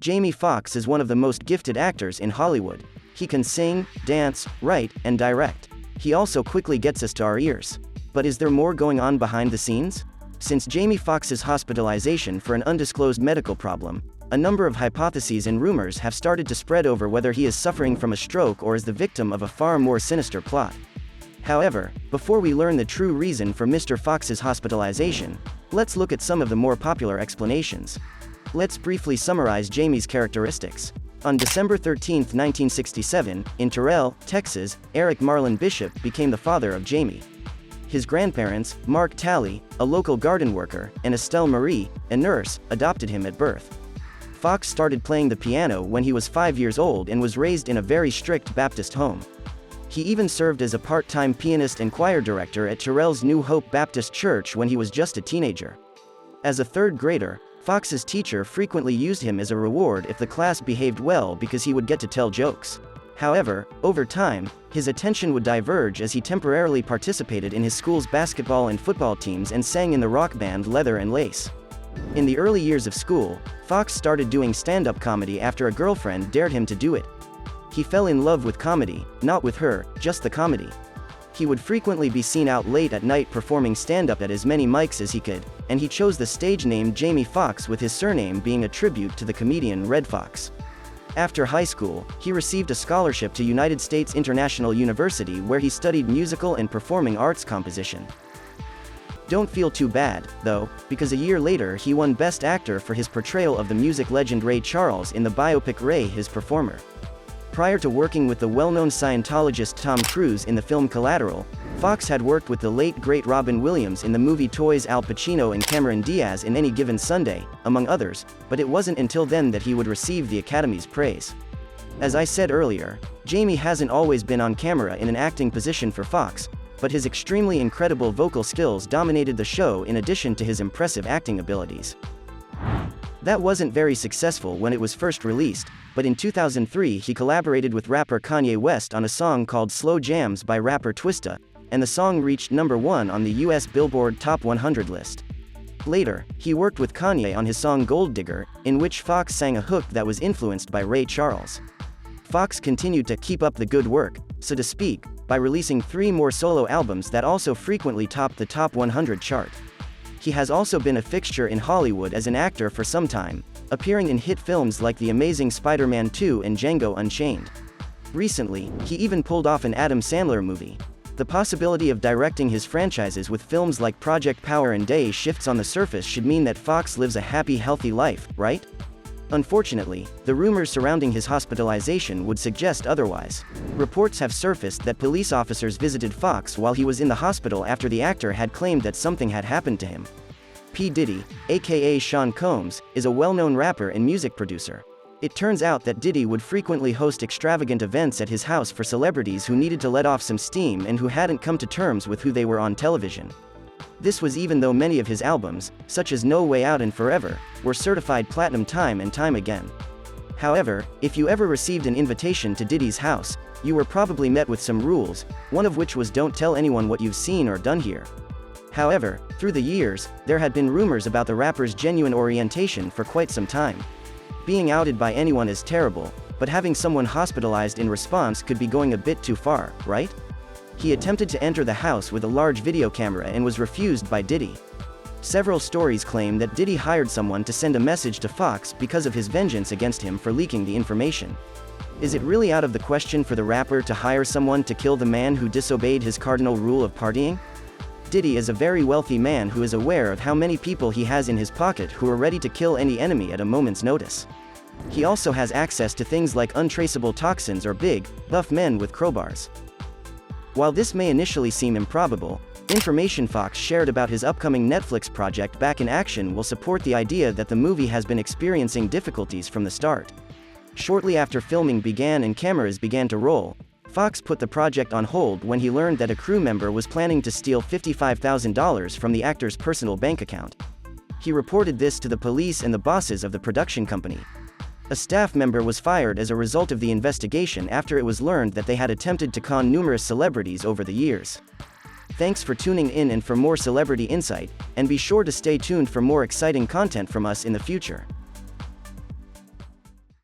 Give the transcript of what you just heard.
Jamie Foxx is one of the most gifted actors in Hollywood. He can sing, dance, write, and direct. He also quickly gets us to our ears. But is there more going on behind the scenes? Since Jamie Foxx's hospitalization for an undisclosed medical problem, a number of hypotheses and rumors have started to spread over whether he is suffering from a stroke or is the victim of a far more sinister plot. However, before we learn the true reason for Mr. Foxx's hospitalization, let's look at some of the more popular explanations. Let's briefly summarize Jamie's characteristics. On December 13, 1967, in Terrell, Texas, Eric Marlon Bishop became the father of Jamie. His grandparents, Mark Talley, a local garden worker, and Estelle Marie, a nurse, adopted him at birth. Foxx started playing the piano when he was 5 years old and was raised in a very strict Baptist home. He even served as a part-time pianist and choir director at Terrell's New Hope Baptist Church when he was just a teenager. As a third grader, Foxx's teacher frequently used him as a reward if the class behaved well because he would get to tell jokes. However, over time, his attention would diverge as he temporarily participated in his school's basketball and football teams and sang in the rock band Leather and Lace. In the early years of school, Foxx started doing stand-up comedy after a girlfriend dared him to do it. He fell in love with comedy, not with her, just the comedy. He would frequently be seen out late at night performing stand-up at as many mics as he could, and he chose the stage name Jamie Foxx with his surname being a tribute to the comedian Red Fox. After high school, he received a scholarship to United States International University where he studied musical and performing arts composition. Don't feel too bad, though, because a year later he won Best Actor for his portrayal of the music legend Ray Charles in the biopic Ray, His Performer. Prior to working with the well-known Scientologist Tom Cruise in the film Collateral, Foxx had worked with the late great Robin Williams in the movie Toys, Al Pacino and Cameron Diaz in Any Given Sunday, among others, but it wasn't until then that he would receive the Academy's praise. As I said earlier, Jamie hasn't always been on camera in an acting position for Foxx, but his extremely incredible vocal skills dominated the show in addition to his impressive acting abilities. That wasn't very successful when it was first released, but in 2003 he collaborated with rapper Kanye West on a song called Slow Jams by rapper Twista, and the song reached #1 on the US Billboard Top 100 list. Later, he worked with Kanye on his song Gold Digger, in which Foxx sang a hook that was influenced by Ray Charles. Foxx continued to keep up the good work, so to speak, by releasing 3 more solo albums that also frequently topped the Top 100 chart. He has also been a fixture in Hollywood as an actor for some time, appearing in hit films like The Amazing Spider-Man 2 and Django Unchained. Recently, he even pulled off an Adam Sandler movie. The possibility of directing his franchises with films like Project Power and Day Shifts on the surface should mean that Foxx lives a happy, healthy life, right? Unfortunately, the rumors surrounding his hospitalization would suggest otherwise. Reports have surfaced that police officers visited Foxx while he was in the hospital after the actor had claimed that something had happened to him. P. Diddy, aka Sean Combs, is a well-known rapper and music producer. It turns out that Diddy would frequently host extravagant events at his house for celebrities who needed to let off some steam and who hadn't come to terms with who they were on television. This was even though many of his albums, such as No Way Out and Forever, were certified platinum time and time again. However, if you ever received an invitation to Diddy's house, you were probably met with some rules, one of which was don't tell anyone what you've seen or done here. However, through the years, there had been rumors about the rapper's genuine orientation for quite some time. Being outed by anyone is terrible, but having someone hospitalized in response could be going a bit too far, right? He attempted to enter the house with a large video camera and was refused by Diddy. Several stories claim that Diddy hired someone to send a message to Foxx because of his vengeance against him for leaking the information. Is it really out of the question for the rapper to hire someone to kill the man who disobeyed his cardinal rule of partying? Diddy is a very wealthy man who is aware of how many people he has in his pocket who are ready to kill any enemy at a moment's notice. He also has access to things like untraceable toxins or big, buff men with crowbars. While this may initially seem improbable, information Foxx shared about his upcoming Netflix project Back in Action will support the idea that the movie has been experiencing difficulties from the start. Shortly after filming began and cameras began to roll, Foxx put the project on hold when he learned that a crew member was planning to steal $55,000 from the actor's personal bank account. He reported this to the police and the bosses of the production company. A staff member was fired as a result of the investigation after it was learned that they had attempted to con numerous celebrities over the years. Thanks for tuning in and for more celebrity insight, and be sure to stay tuned for more exciting content from us in the future.